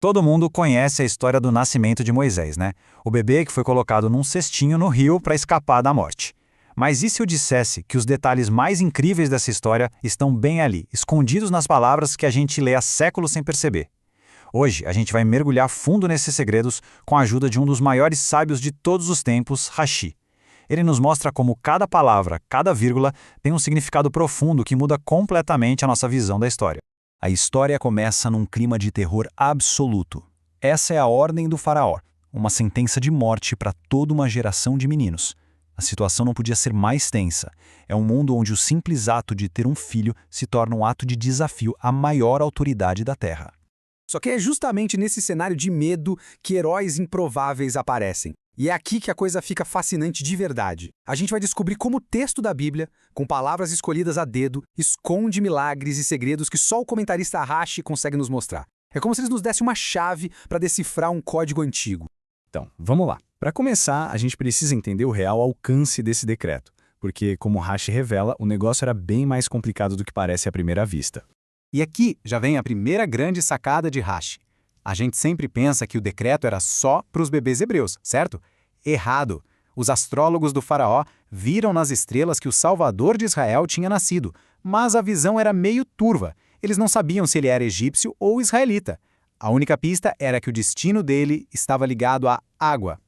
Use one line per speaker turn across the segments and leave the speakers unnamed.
Todo mundo conhece a história do nascimento de Moisés, né? O bebê que foi colocado num cestinho no rio para escapar da morte. Mas e se eu dissesse que os detalhes mais incríveis dessa história estão bem ali, escondidos nas palavras que a gente lê há séculos sem perceber? Hoje a gente vai mergulhar fundo nesses segredos com a ajuda de um dos maiores sábios de todos os tempos, Rashi. Ele nos mostra como cada palavra, cada vírgula, tem um significado profundo que muda completamente a nossa visão da história. A história começa num clima de terror absoluto. Essa é a ordem do faraó, uma sentença de morte para toda uma geração de meninos. A situação não podia ser mais tensa. É um mundo onde o simples ato de ter um filho se torna um ato de desafio à maior autoridade da Terra.
Só que é justamente nesse cenário de medo que heróis improváveis aparecem. E é aqui que a coisa fica fascinante de verdade. A gente vai descobrir como o texto da Bíblia, com palavras escolhidas a dedo, esconde milagres e segredos que só o comentarista Rashi consegue nos mostrar. É como se eles nos dessem uma chave para decifrar um código antigo.
Então, vamos lá. Para começar, a gente precisa entender o real alcance desse decreto, porque, como Rashi revela, o negócio era bem mais complicado do que parece à primeira vista.
E aqui já vem a primeira grande sacada de Rashi. A gente sempre pensa que o decreto era só para os bebês hebreus, certo? Errado. Os astrólogos do faraó viram nas estrelas que o Salvador de Israel tinha nascido, mas a visão era meio turva. Eles não sabiam se ele era egípcio ou israelita. A única pista era que o destino dele estava ligado à água.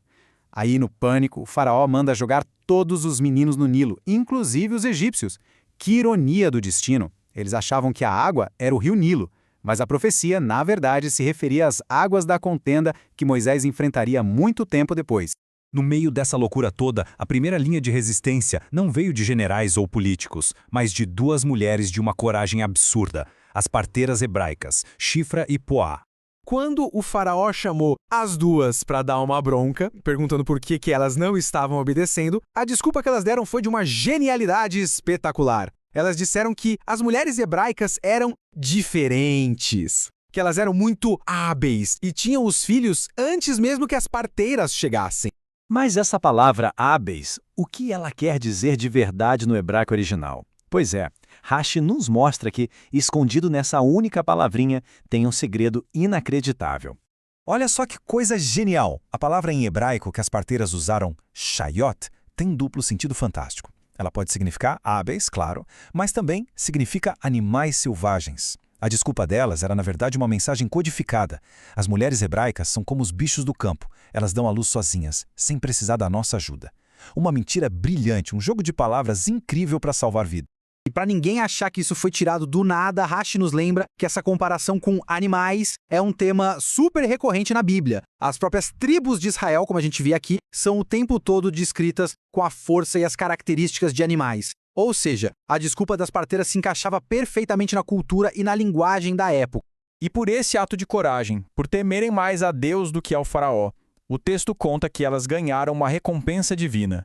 Aí, no pânico, o faraó manda jogar todos os meninos no Nilo, inclusive os egípcios. Que ironia do destino! Eles achavam que a água era o rio Nilo, mas a profecia, na verdade, se referia às águas da contenda que Moisés enfrentaria muito tempo depois.
No meio dessa loucura toda, a primeira linha de resistência não veio de generais ou políticos, mas de duas mulheres de uma coragem absurda, as parteiras hebraicas, Shifra e Poá.
Quando o faraó chamou as duas para dar uma bronca, perguntando por que elas não estavam obedecendo, a desculpa que elas deram foi de uma genialidade espetacular. Elas disseram que as mulheres hebraicas eram diferentes, que elas eram muito hábeis e tinham os filhos antes mesmo que as parteiras chegassem.
Mas essa palavra hábeis, o que ela quer dizer de verdade no hebraico original? Pois é, Rashi nos mostra que, escondido nessa única palavrinha, tem um segredo inacreditável. Olha só que coisa genial! A palavra em hebraico que as parteiras usaram, shayot, tem um duplo sentido fantástico. Ela pode significar hábeis, claro, mas também significa animais selvagens. A desculpa delas era, na verdade, uma mensagem codificada. As mulheres hebraicas são como os bichos do campo. Elas dão à luz sozinhas, sem precisar da nossa ajuda. Uma mentira brilhante, um jogo de palavras incrível para salvar vidas.
E para ninguém achar que isso foi tirado do nada, Rashi nos lembra que essa comparação com animais é um tema super recorrente na Bíblia. As próprias tribos de Israel, como a gente vê aqui, são o tempo todo descritas com a força e as características de animais. Ou seja, a desculpa das parteiras se encaixava perfeitamente na cultura e na linguagem da época.
E por esse ato de coragem, por temerem mais a Deus do que ao faraó, o texto conta que elas ganharam uma recompensa divina: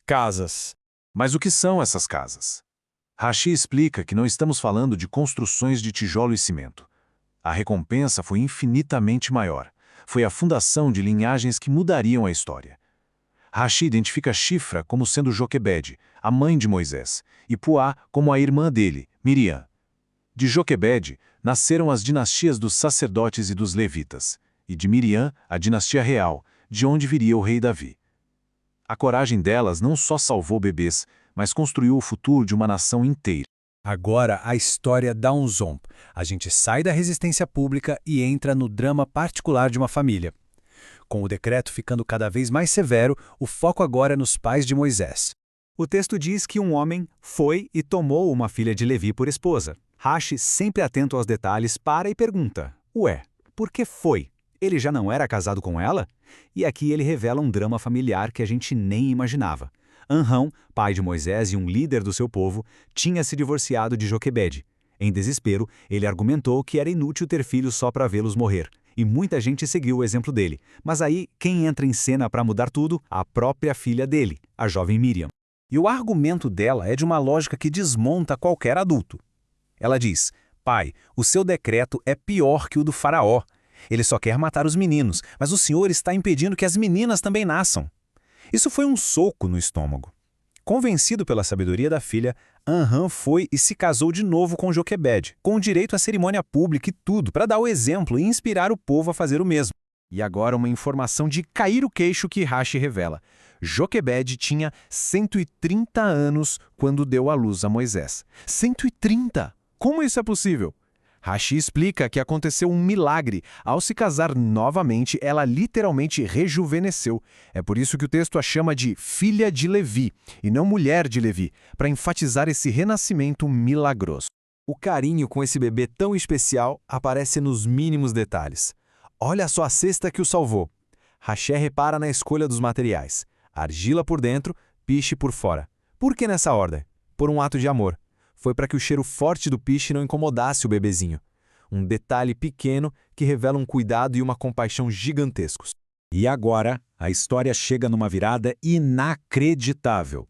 casas.
Mas o que são essas casas? Rashi explica que não estamos falando de construções de tijolo e cimento. A recompensa foi infinitamente maior. Foi a fundação de linhagens que mudariam a história. Rashi identifica Shifra como sendo Joquebede, a mãe de Moisés, e Poá como a irmã dele, Miriam. De Joquebede nasceram as dinastias dos sacerdotes e dos levitas, e de Miriam a dinastia real, de onde viria o rei Davi. A coragem delas não só salvou bebês, mas construiu o futuro de uma nação inteira.
Agora a história dá um zoom. A gente sai da resistência pública e entra no drama particular de uma família. Com o decreto ficando cada vez mais severo, o foco agora é nos pais de Moisés.
O texto diz que um homem foi e tomou uma filha de Levi por esposa. Rashi, sempre atento aos detalhes, para e pergunta: ué, por que foi? Ele já não era casado com ela? E aqui ele revela um drama familiar que a gente nem imaginava. Anrão, pai de Moisés e um líder do seu povo, tinha se divorciado de Joquebede. Em desespero, ele argumentou que era inútil ter filhos só para vê-los morrer. E muita gente seguiu o exemplo dele. Mas aí, quem entra em cena para mudar tudo? A própria filha dele, a jovem Miriam. E o argumento dela é de uma lógica que desmonta qualquer adulto. Ela diz: pai, o seu decreto é pior que o do faraó. Ele só quer matar os meninos, mas o senhor está impedindo que as meninas também nasçam. Isso foi um soco no estômago.
Convencido pela sabedoria da filha, Anrã foi e se casou de novo com Joquebede, com direito à cerimônia pública e tudo, para dar o exemplo e inspirar o povo a fazer o mesmo. E agora uma informação de cair o queixo que Rashi revela. Joquebede tinha 130 anos quando deu à luz a Moisés. 130! Como isso é possível? Rashi explica que aconteceu um milagre. Ao se casar novamente, ela literalmente rejuvenesceu. É por isso que o texto a chama de filha de Levi, e não mulher de Levi, para enfatizar esse renascimento milagroso.
O carinho com esse bebê tão especial aparece nos mínimos detalhes. Olha só a cesta que o salvou. Rashi repara na escolha dos materiais. Argila por dentro, piche por fora. Por que nessa ordem? Por um ato de amor. Foi para que o cheiro forte do piche não incomodasse o bebezinho. Um detalhe pequeno que revela um cuidado e uma compaixão gigantescos.
E agora, a história chega numa virada inacreditável.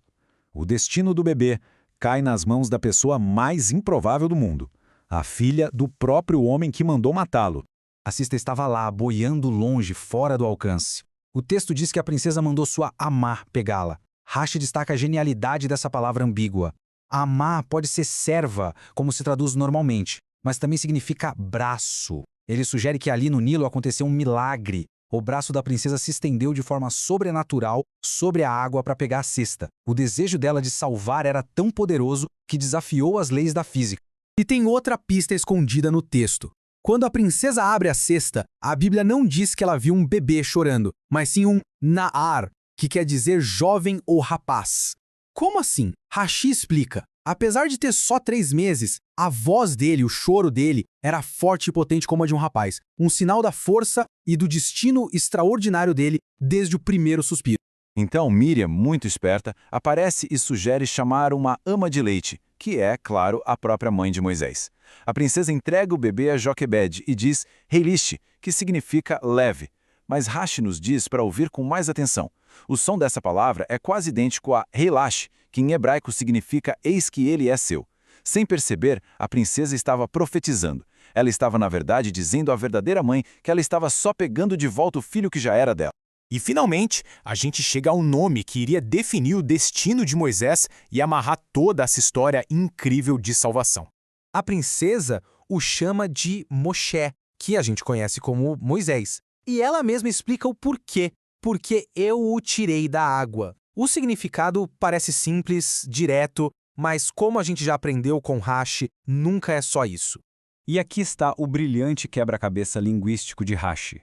O destino do bebê cai nas mãos da pessoa mais improvável do mundo, a filha do próprio homem que mandou matá-lo.
A cesta estava lá, boiando longe, fora do alcance. O texto diz que a princesa mandou sua amá pegá-la. Rashi destaca a genialidade dessa palavra ambígua. Amá pode ser serva, como se traduz normalmente, mas também significa braço. Ele sugere que ali no Nilo aconteceu um milagre. O braço da princesa se estendeu de forma sobrenatural sobre a água para pegar a cesta. O desejo dela de salvar era tão poderoso que desafiou as leis da física. E tem outra pista escondida no texto. Quando a princesa abre a cesta, a Bíblia não diz que ela viu um bebê chorando, mas sim um Naar, que quer dizer jovem ou rapaz. Como assim? Rashi explica. Apesar de ter só 3 meses, a voz dele, o choro dele, era forte e potente como a de um rapaz. Um sinal da força e do destino extraordinário dele desde o primeiro suspiro.
Então Miriam, muito esperta, aparece e sugere chamar uma ama de leite, que é, claro, a própria mãe de Moisés. A princesa entrega o bebê a Joquebede e diz Heilish, que significa leve. Mas Rashi nos diz para ouvir com mais atenção. O som dessa palavra é quase idêntico a Heilash, que em hebraico significa eis que ele é seu. Sem perceber, a princesa estava profetizando. Ela estava, na verdade, dizendo à verdadeira mãe que ela estava só pegando de volta o filho que já era dela.
E, finalmente, a gente chega ao nome que iria definir o destino de Moisés e amarrar toda essa história incrível de salvação.
A princesa o chama de Moshe, que a gente conhece como Moisés. E ela mesma explica o porquê. Porque eu o tirei da água. O significado parece simples, direto, mas como a gente já aprendeu com Rashi, nunca é só isso.
E aqui está o brilhante quebra-cabeça linguístico de Rashi.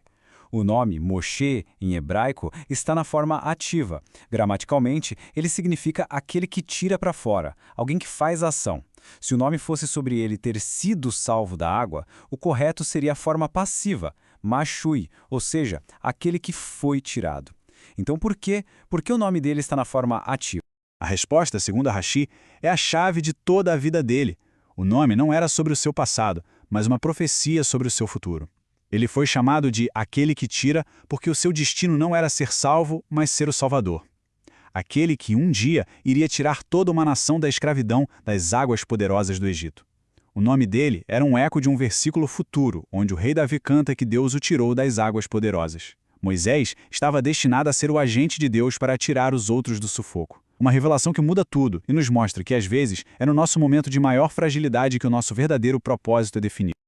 O nome Moshe, em hebraico, está na forma ativa. Gramaticalmente, ele significa aquele que tira para fora, alguém que faz a ação. Se o nome fosse sobre ele ter sido salvo da água, o correto seria a forma passiva, Mashui, ou seja, aquele que foi tirado. Então por quê? Por que o nome dele está na forma ativa?
A resposta, segundo a Rashi, é a chave de toda a vida dele. O nome não era sobre o seu passado, mas uma profecia sobre o seu futuro. Ele foi chamado de aquele que tira porque o seu destino não era ser salvo, mas ser o Salvador. Aquele que um dia iria tirar toda uma nação da escravidão das águas poderosas do Egito. O nome dele era um eco de um versículo futuro, onde o rei Davi canta que Deus o tirou das águas poderosas. Moisés estava destinado a ser o agente de Deus para tirar os outros do sufoco. Uma revelação que muda tudo e nos mostra que, às vezes, é no nosso momento de maior fragilidade que o nosso verdadeiro propósito é definido.